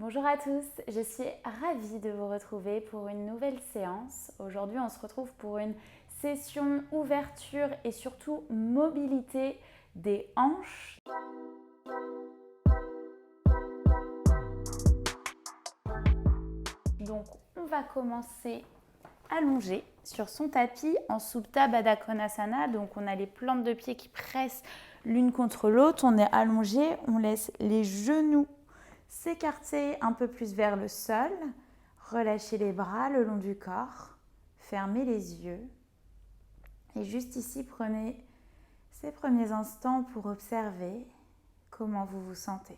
Bonjour à tous, je suis ravie de vous retrouver pour une nouvelle séance. Aujourd'hui, on se retrouve pour une session ouverture et surtout mobilité des hanches. Donc, on va commencer allongé sur son tapis en Supta Baddha Konasana. Donc, on a les plantes de pied qui pressent l'une contre l'autre. On est allongé, on laisse les genoux s'écarter un peu plus vers le sol. Relâchez les bras le long du corps. Fermez les yeux. Et juste ici, prenez ces premiers instants pour observer comment vous vous sentez.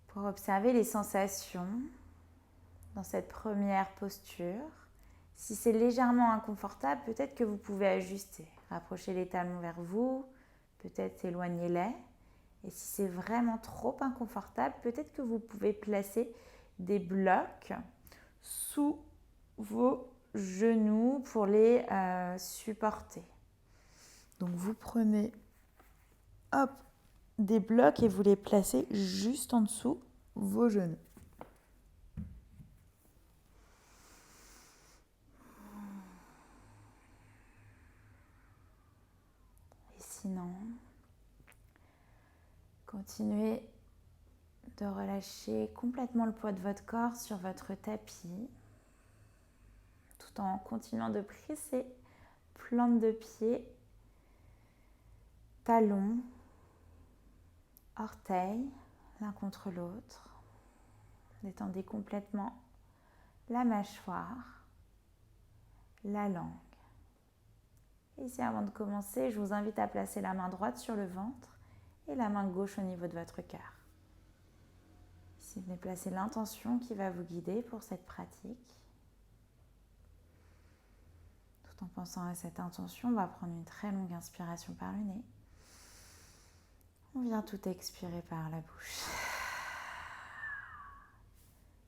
Pour observer les sensations dans cette première posture. Si c'est légèrement inconfortable, peut-être que vous pouvez ajuster. Rapprochez les talons vers vous, peut-être éloignez-les. Et si c'est vraiment trop inconfortable, peut-être que vous pouvez placer des blocs sous vos genoux pour les supporter. Donc vous prenez des blocs et vous les placez juste en dessous vos genoux. Et sinon, continuez de relâcher complètement le poids de votre corps sur votre tapis, tout en continuant de presser plante de pied, talons, orteils, l'un contre l'autre. Détendez complètement la mâchoire, la langue. Ici, avant de commencer, je vous invite à placer la main droite sur le ventre et la main gauche au niveau de votre cœur. Ici, venez placer l'intention qui va vous guider pour cette pratique. Tout en pensant à cette intention, on va prendre une très longue inspiration par le nez. On vient tout expirer par la bouche.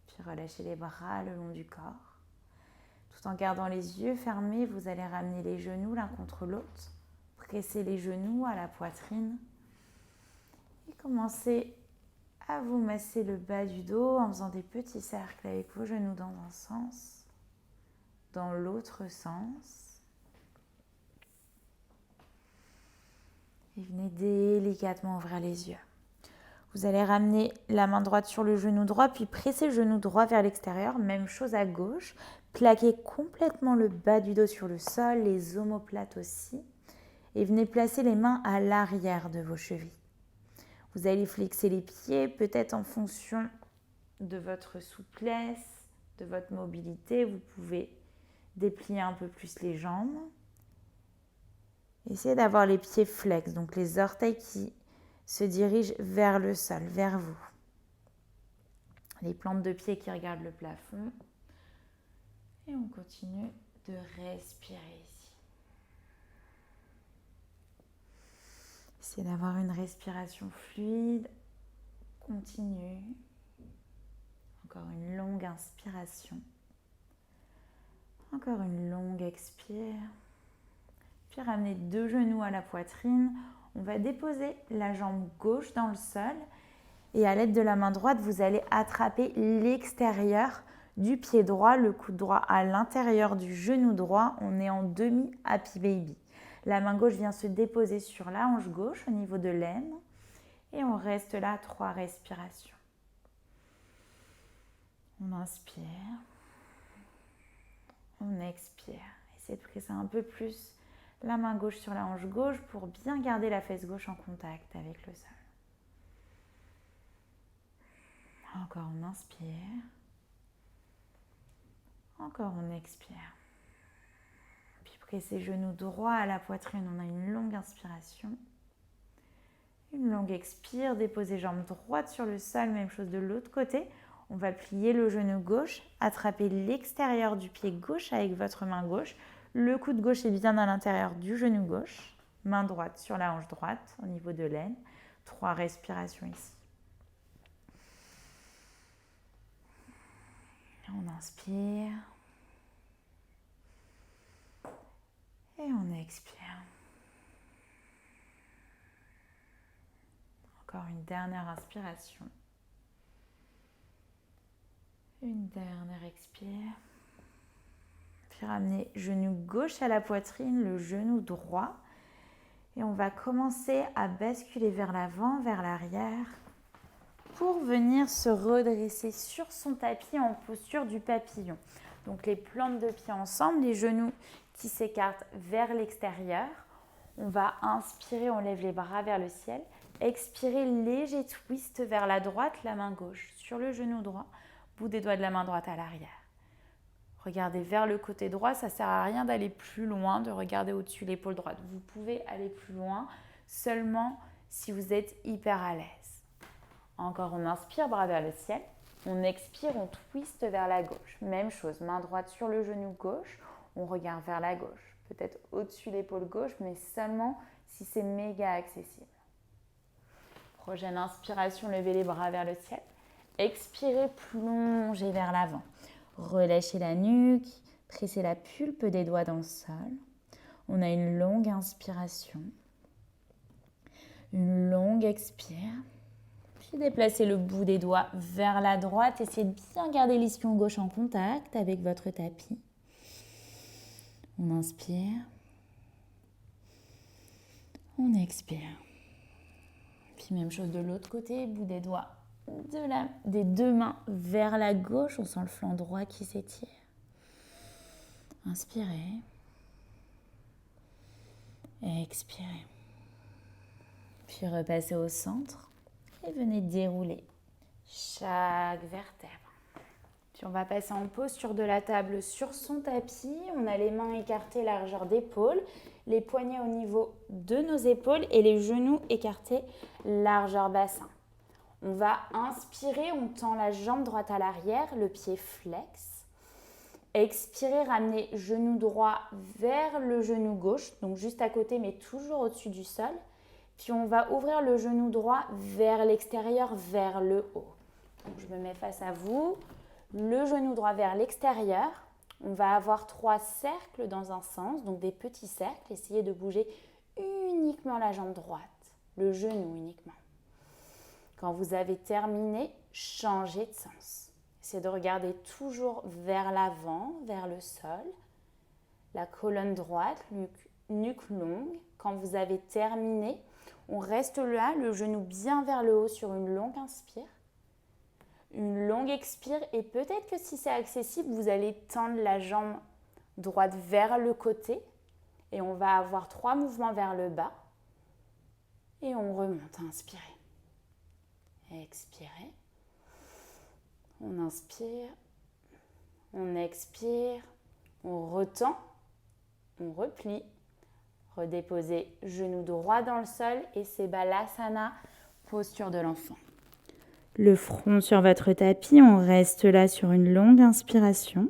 Puis relâchez les bras le long du corps. Tout en gardant les yeux fermés, vous allez ramener les genoux l'un contre l'autre. Pressez les genoux à la poitrine. Et commencez à vous masser le bas du dos en faisant des petits cercles avec vos genoux dans un sens, dans l'autre sens. Et venez délicatement ouvrir les yeux. Vous allez ramener la main droite sur le genou droit, puis presser le genou droit vers l'extérieur. Même chose à gauche. Plaquez complètement le bas du dos sur le sol, les omoplates aussi. Et venez placer les mains à l'arrière de vos chevilles. Vous allez flexer les pieds, peut-être en fonction de votre souplesse, de votre mobilité. Vous pouvez déplier un peu plus les jambes. Essayez d'avoir les pieds flex, donc les orteils qui se dirigent vers le sol, vers vous. Les plantes de pied qui regardent le plafond. Et on continue de respirer ici. Essayez d'avoir une respiration fluide, continue. Encore une longue inspiration. Encore une longue expire. Puis ramenez deux genoux à la poitrine. On va déposer la jambe gauche dans le sol. Et à l'aide de la main droite, vous allez attraper l'extérieur du pied droit, le coude droit à l'intérieur du genou droit. On est en demi-happy baby. La main gauche vient se déposer sur la hanche gauche au niveau de l'aine. Et on reste là 3 respirations. On inspire. On expire. Essayez de presser un peu plus la main gauche sur la hanche gauche pour bien garder la fesse gauche en contact avec le sol. Encore on inspire. Encore on expire. Puis pressez genoux droit à la poitrine. On a une longue inspiration. Une longue expire. Déposez jambe droite sur le sol. Même chose de l'autre côté. On va plier le genou gauche. Attrapez l'extérieur du pied gauche avec votre main gauche. Le coude gauche est bien à l'intérieur du genou gauche. Main droite sur la hanche droite au niveau de l'aine. 3 respirations ici. On inspire. Et on expire. Encore une dernière inspiration. Une dernière expire. Puis ramenez genou gauche à la poitrine, le genou droit. Et on va commencer à basculer vers l'avant, vers l'arrière, pour venir se redresser sur son tapis en posture du papillon. Donc les plantes de pied ensemble, les genoux qui s'écartent vers l'extérieur. On va inspirer, on lève les bras vers le ciel. Expirer, léger twist vers la droite, la main gauche sur le genou droit, bout des doigts de la main droite à l'arrière. Regardez vers le côté droit, ça ne sert à rien d'aller plus loin, de regarder au-dessus l'épaule droite. Vous pouvez aller plus loin seulement si vous êtes hyper à l'aise. Encore, on inspire, bras vers le ciel. On expire, on twist vers la gauche. Même chose, main droite sur le genou gauche, on regarde vers la gauche. Peut-être au-dessus l'épaule gauche, mais seulement si c'est méga accessible. Prochaine inspiration, levez les bras vers le ciel. Expirez, plongez vers l'avant. Relâchez la nuque, pressez la pulpe des doigts dans le sol. On a une longue inspiration, une longue expire. Puis déplacez le bout des doigts vers la droite. Essayez de bien garder l'ischio gauche en contact avec votre tapis. On inspire. On expire. Puis même chose de l'autre côté, bout des doigts des deux mains vers la gauche. On sent le flanc droit qui s'étire. Inspirez. Expirez. Puis repassez au centre et venez dérouler chaque vertèbre. Puis on va passer en posture de la table sur son tapis. On a les mains écartées, largeur d'épaule, les poignets au niveau de nos épaules et les genoux écartés, largeur bassin. On va inspirer, on tend la jambe droite à l'arrière, le pied flex. Expirez, ramenez genou droit vers le genou gauche, donc juste à côté mais toujours au-dessus du sol. Puis on va ouvrir le genou droit vers l'extérieur, vers le haut. Donc je me mets face à vous, le genou droit vers l'extérieur. On va avoir 3 cercles dans un sens, donc des petits cercles. Essayez de bouger uniquement la jambe droite, le genou uniquement. Quand vous avez terminé, changez de sens. Essayez de regarder toujours vers l'avant, vers le sol. La colonne droite, nuque longue. Quand vous avez terminé, on reste là, le genou bien vers le haut sur une longue inspire. Une longue expire et peut-être que si c'est accessible, vous allez tendre la jambe droite vers le côté. Et on va avoir 3 mouvements vers le bas. Et on remonte, inspirez. Expirez. On inspire. On expire. On retend. On replie. Redéposez genou droit dans le sol et c'est Balasana, posture de l'enfant. Le front sur votre tapis, on reste là sur une longue inspiration.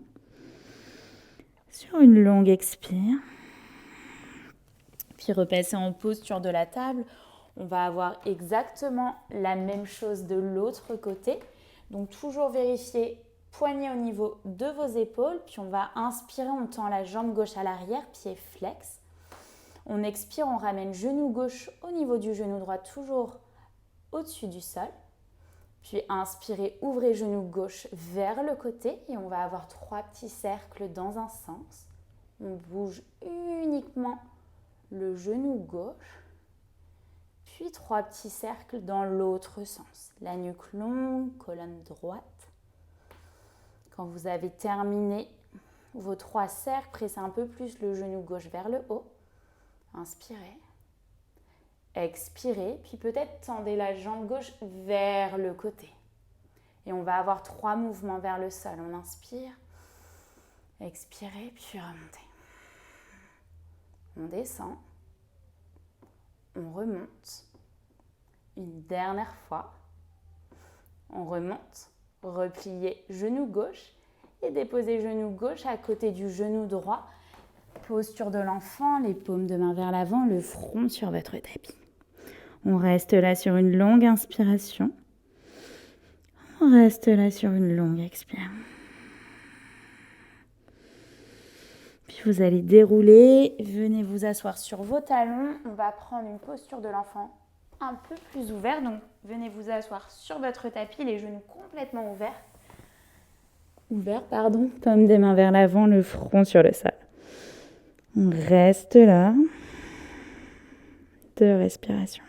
Sur une longue expire. Puis repassez en posture de la table. On va avoir exactement la même chose de l'autre côté. Donc toujours vérifier poignet au niveau de vos épaules. Puis on va inspirer, on tend la jambe gauche à l'arrière, pied flex. On expire, on ramène genou gauche au niveau du genou droit, toujours au-dessus du sol. Puis inspirez, ouvrez genou gauche vers le côté et on va avoir 3 petits cercles dans un sens. On bouge uniquement le genou gauche. Puis 3 petits cercles dans l'autre sens. La nuque longue, colonne droite. Quand vous avez terminé vos 3 cercles, pressez un peu plus le genou gauche vers le haut. Inspirez. Expirez, puis peut-être tendez la jambe gauche vers le côté. Et on va avoir 3 mouvements vers le sol. On inspire, expirez, puis remontez. On descend, on remonte. Une dernière fois, on remonte, repliez genou gauche et déposez genou gauche à côté du genou droit. Posture de l'enfant, les paumes de main vers l'avant, le front sur votre tapis. On reste là sur une longue inspiration. On reste là sur une longue expire. Puis vous allez dérouler, venez vous asseoir sur vos talons. On va prendre une posture de l'enfant un peu plus ouverte. Donc venez vous asseoir sur votre tapis, les genoux complètement ouverts. ouvert, paume des mains vers l'avant, le front sur le sol. On reste là. 2 respirations.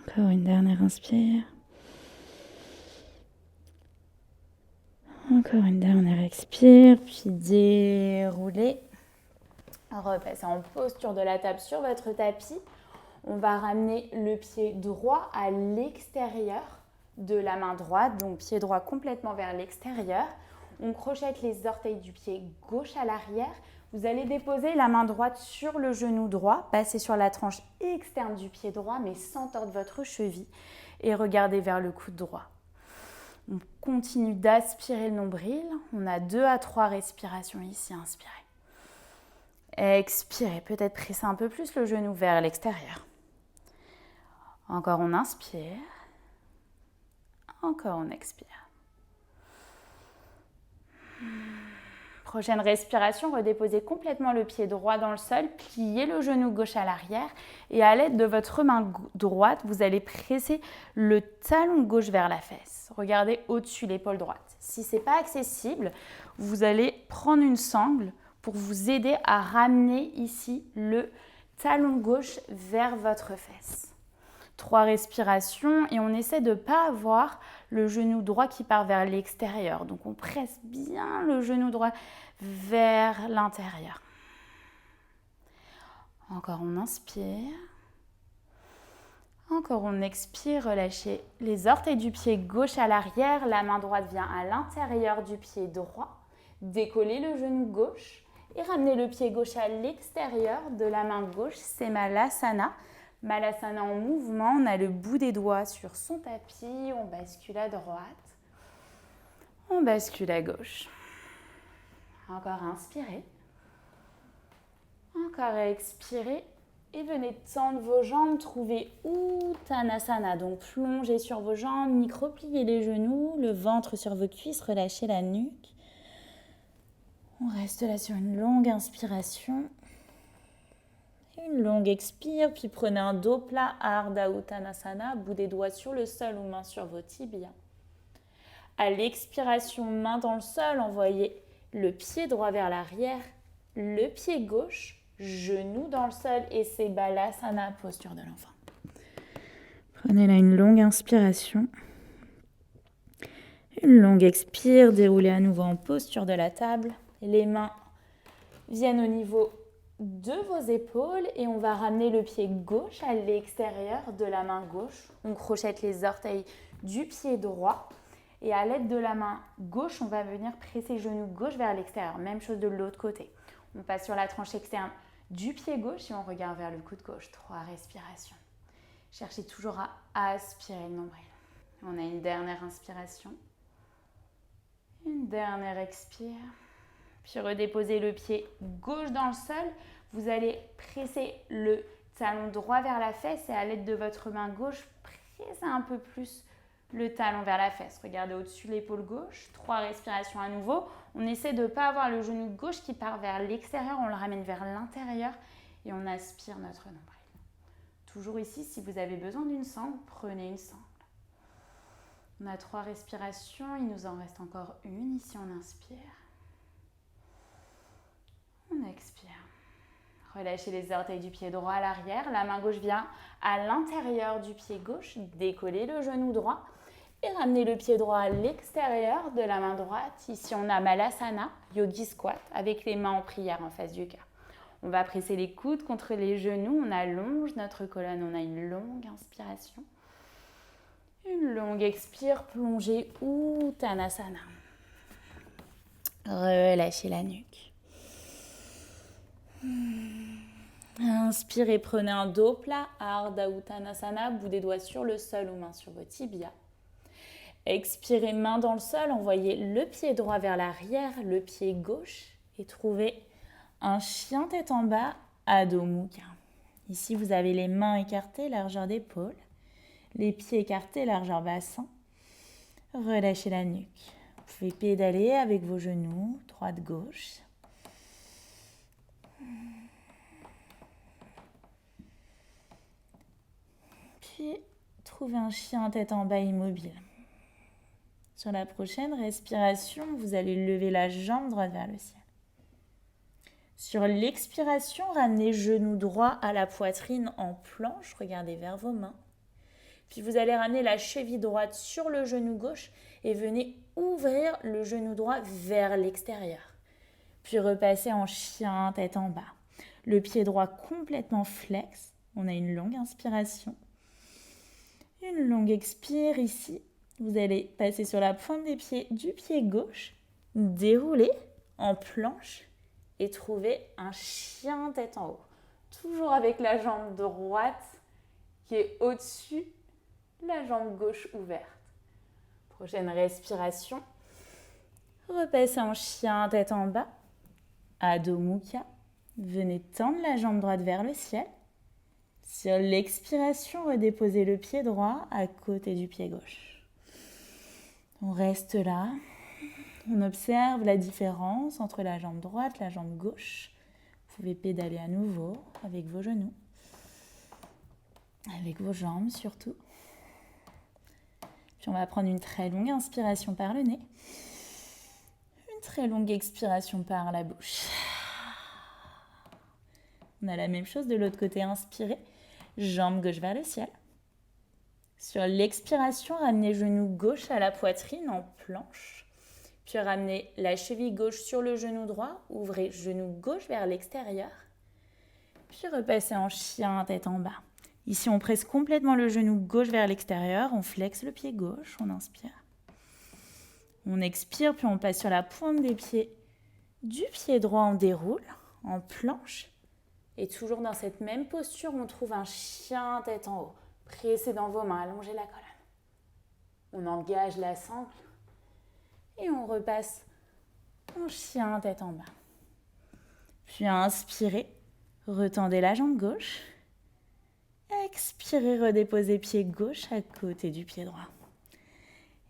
Encore une dernière inspire. Encore une dernière expire, puis déroulez. Repassez en posture de la table sur votre tapis. On va ramener le pied droit à l'extérieur de la main droite, donc pied droit complètement vers l'extérieur. On crochette les orteils du pied gauche à l'arrière. Vous allez déposer la main droite sur le genou droit, passer sur la tranche externe du pied droit, mais sans tordre votre cheville, et regardez vers le coude droit. On continue d'aspirer le nombril. On a 2 à 3 respirations ici. Inspirez. Expirez. Peut-être presser un peu plus le genou vers l'extérieur. Encore on inspire. Encore on expire. Prochaine respiration, redéposez complètement le pied droit dans le sol, pliez le genou gauche à l'arrière et à l'aide de votre main droite, vous allez presser le talon gauche vers la fesse. Regardez au-dessus l'épaule droite. Si ce n'est pas accessible, vous allez prendre une sangle pour vous aider à ramener ici le talon gauche vers votre fesse. 3 respirations et on essaie de ne pas avoir le genou droit qui part vers l'extérieur. Donc on presse bien le genou droit vers l'intérieur. Encore on inspire. Encore on expire, relâchez les orteils du pied gauche à l'arrière. La main droite vient à l'intérieur du pied droit. Décollez le genou gauche et ramenez le pied gauche à l'extérieur de la main gauche. C'est Malasana. Malasana en mouvement, on a le bout des doigts sur son tapis, on bascule à droite, on bascule à gauche. Encore inspirez, encore expirez et venez tendre vos jambes, trouvez Uttanasana, donc plongez sur vos jambes, micro-pliez les genoux, le ventre sur vos cuisses, relâchez la nuque. On reste là sur une longue inspiration. Une longue expire, puis prenez un dos plat, Ardha Uttanasana, bout des doigts sur le sol ou main sur vos tibias. À l'expiration, main dans le sol, envoyez le pied droit vers l'arrière, le pied gauche, genou dans le sol et c'est Balasana, posture de l'enfant. Prenez là une longue inspiration. Une longue expire, déroulez à nouveau en posture de la table. Les mains viennent au niveau de vos épaules et on va ramener le pied gauche à l'extérieur de la main gauche. On crochette les orteils du pied droit et à l'aide de la main gauche, on va venir presser le genou gauche vers l'extérieur. Même chose de l'autre côté. On passe sur la tranche externe du pied gauche et on regarde vers le coude gauche. 3 respirations. Cherchez toujours à aspirer le nombril. On a une dernière inspiration. Une dernière expire. Puis redéposez le pied gauche dans le sol. Vous allez presser le talon droit vers la fesse et à l'aide de votre main gauche, pressez un peu plus le talon vers la fesse. Regardez au-dessus de l'épaule gauche. 3 respirations à nouveau. On essaie de ne pas avoir le genou gauche qui part vers l'extérieur. On le ramène vers l'intérieur et on aspire notre nombril. Toujours ici, si vous avez besoin d'une sangle, prenez une sangle. On a 3 respirations. Il nous en reste encore une. Ici, on inspire. On expire. Relâchez les orteils du pied droit à l'arrière. La main gauche vient à l'intérieur du pied gauche. Décollez le genou droit et ramenez le pied droit à l'extérieur de la main droite. Ici, on a Malasana, Yogi Squat, avec les mains en prière en face du cœur. On va presser les coudes contre les genoux. On allonge notre colonne. On a une longue inspiration. Une longue expire. Plongez Uttanasana. Relâchez la nuque. Inspirez, prenez un dos plat, Ardha Uttanasana, bout des doigts sur le sol ou main sur vos tibias. Expirez, main dans le sol, envoyez le pied droit vers l'arrière, le pied gauche et trouvez un chien tête en bas, Adho Mukha. Ici, vous avez les mains écartées, largeur d'épaule, les pieds écartés, largeur bassin. Relâchez la nuque. Vous pouvez pédaler avec vos genoux, droite-gauche. Puis, trouvez un chien tête en bas immobile. Sur la prochaine respiration, vous allez lever la jambe droite vers le ciel. Sur l'expiration, ramenez genou droit à la poitrine en planche, regardez vers vos mains. Puis vous allez ramener la cheville droite sur le genou gauche et venez ouvrir le genou droit vers l'extérieur. Puis repassez en chien tête en bas. Le pied droit complètement flex. On a une longue inspiration. Une longue expire ici. Vous allez passer sur la pointe des pieds du pied gauche, dérouler en planche et trouver un chien tête en haut. Toujours avec la jambe droite qui est au-dessus, la jambe gauche ouverte. Prochaine respiration. Repassez en chien tête en bas. Adho Mukha. Venez tendre la jambe droite vers le ciel. Sur l'expiration, redéposez le pied droit à côté du pied gauche. On reste là. On observe la différence entre la jambe droite et la jambe gauche. Vous pouvez pédaler à nouveau avec vos genoux, avec vos jambes surtout. Puis on va prendre une très longue inspiration par le nez. Une très longue expiration par la bouche. On a la même chose de l'autre côté. Inspirez, jambe gauche vers le ciel. Sur l'expiration, ramenez genou gauche à la poitrine en planche. Puis ramenez la cheville gauche sur le genou droit. Ouvrez genou gauche vers l'extérieur. Puis repassez en chien tête en bas. Ici, on presse complètement le genou gauche vers l'extérieur. On flexe le pied gauche. On inspire. On expire, puis on passe sur la pointe des pieds du pied droit. On déroule en planche. Et toujours dans cette même posture, on trouve un chien tête en haut. Pressez dans vos mains, allongez la colonne. On engage la sangle et on repasse en chien tête en bas. Puis inspirez, retendez la jambe gauche. Expirez, redéposez pied gauche à côté du pied droit.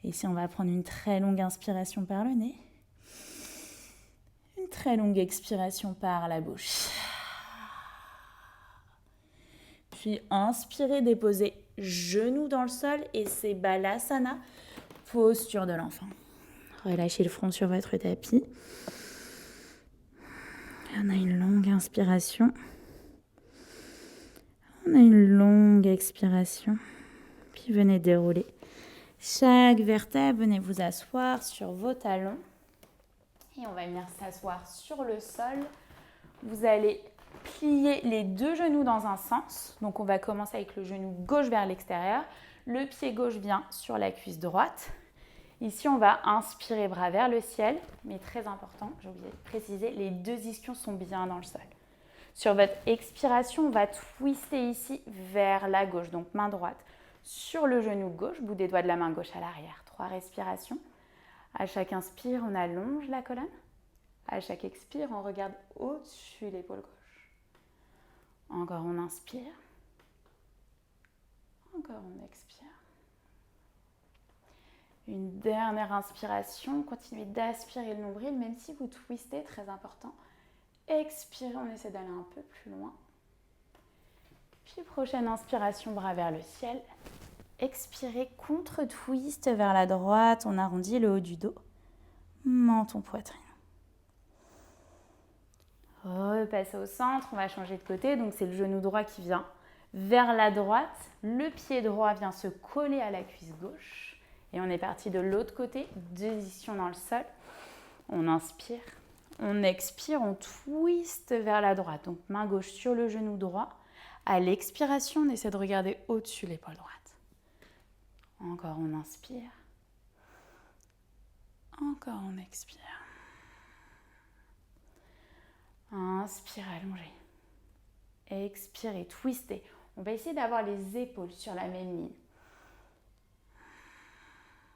Ici, on va prendre une très longue inspiration par le nez. Une très longue expiration par la bouche. Puis inspirez, déposez genoux dans le sol et c'est Balasana, posture de l'enfant. Relâchez le front sur votre tapis. On a une longue inspiration. On a une longue expiration. Puis venez dérouler chaque vertèbre. Venez vous asseoir sur vos talons. Et on va venir s'asseoir sur le sol. Vous allez plier les deux genoux dans un sens. Donc on va commencer avec le genou gauche vers l'extérieur. Le pied gauche vient sur la cuisse droite. Ici, on va inspirer bras vers le ciel. Mais très important, j'ai oublié de préciser, les deux ischions sont bien dans le sol. Sur votre expiration, on va twister ici vers la gauche. Donc main droite sur le genou gauche, bout des doigts de la main gauche à l'arrière. 3 respirations. À chaque inspire, on allonge la colonne. À chaque expire, on regarde au-dessus l'épaule gauche. Encore on inspire. Encore on expire. Une dernière inspiration. Continuez d'aspirer le nombril, même si vous twistez, très important. Expirez, on essaie d'aller un peu plus loin. Puis prochaine inspiration, bras vers le ciel. Expirez, contre-twist vers la droite. On arrondit le haut du dos. Menton, poitrine. Repassez au centre, on va changer de côté. Donc c'est le genou droit qui vient vers la droite. Le pied droit vient se coller à la cuisse gauche. Et on est parti de l'autre côté. 2 ischions dans le sol. On inspire. On expire, on twist vers la droite. Donc main gauche sur le genou droit. À l'expiration, on essaie de regarder au-dessus l'épaule droite. Encore on inspire. Encore on expire. Inspire, allongez. Expirez, twistez. On va essayer d'avoir les épaules sur la même ligne.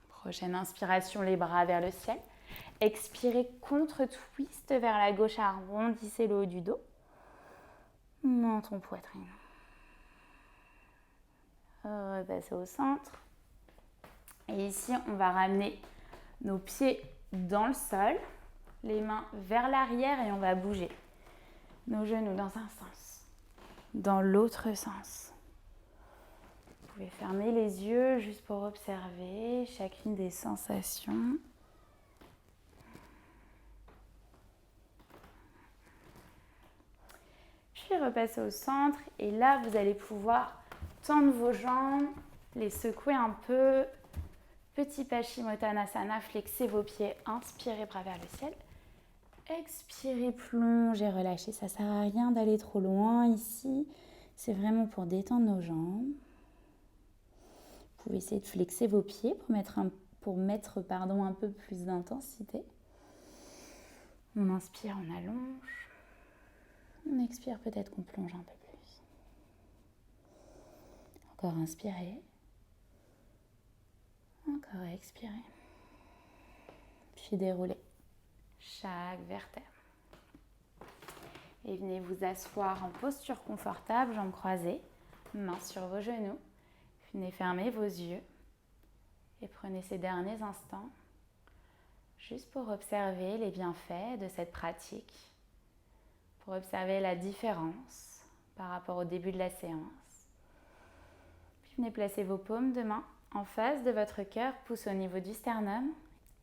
Prochaine inspiration, les bras vers le ciel. Expirez, contre-twist vers la gauche, arrondissez le haut du dos. Menton, poitrine. Repassez au centre. Et ici, on va ramener nos pieds dans le sol, les mains vers l'arrière et on va bouger nos genoux dans un sens, dans l'autre sens. pouvez fermer les yeux juste pour observer chacune des sensations. Puis repasser au centre et là, vous allez pouvoir tendre vos jambes, les secouer un peu. Petit Paschimottanasana, flexez vos pieds, inspirez bras vers le ciel. Expirez, plongez, relâchez. Ça ne sert à rien d'aller trop loin ici. C'est vraiment pour détendre nos jambes. Vous pouvez essayer de flexer vos pieds pour mettre un peu plus d'intensité. On inspire, on allonge. On expire, peut-être qu'on plonge un peu plus. Encore inspirez. Encore expirez. Puis déroulez chaque vertèbre. Et venez vous asseoir en posture confortable, jambes croisées, mains sur vos genoux. Venez fermer vos yeux et prenez ces derniers instants juste pour observer les bienfaits de cette pratique, pour observer la différence par rapport au début de la séance. Puis venez placer vos paumes de main en face de votre cœur, pouce au niveau du sternum.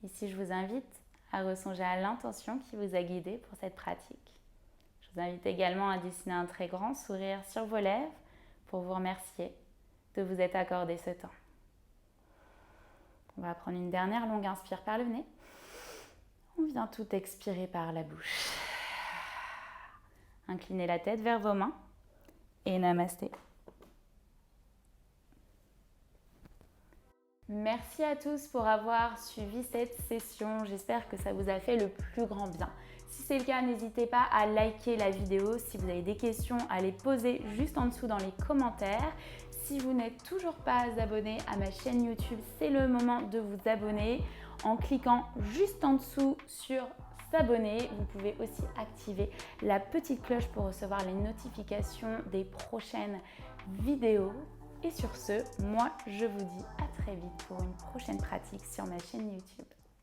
Ici, je vous invite à ressonger à l'intention qui vous a guidé pour cette pratique. Je vous invite également à dessiner un très grand sourire sur vos lèvres pour vous remercier de vous être accordé ce temps. On va prendre une dernière longue inspire par le nez. On vient tout expirer par la bouche. Inclinez la tête vers vos mains et namasté. Merci à tous pour avoir suivi cette session. J'espère que ça vous a fait le plus grand bien. Si c'est le cas, n'hésitez pas à liker la vidéo. Si vous avez des questions, à les poser juste en dessous dans les commentaires. Si vous n'êtes toujours pas abonné à ma chaîne YouTube, c'est le moment de vous abonner en cliquant juste en dessous sur s'abonner. Vous pouvez aussi activer la petite cloche pour recevoir les notifications des prochaines vidéos. Et sur ce, moi je vous dis à très vite pour une prochaine pratique sur ma chaîne YouTube.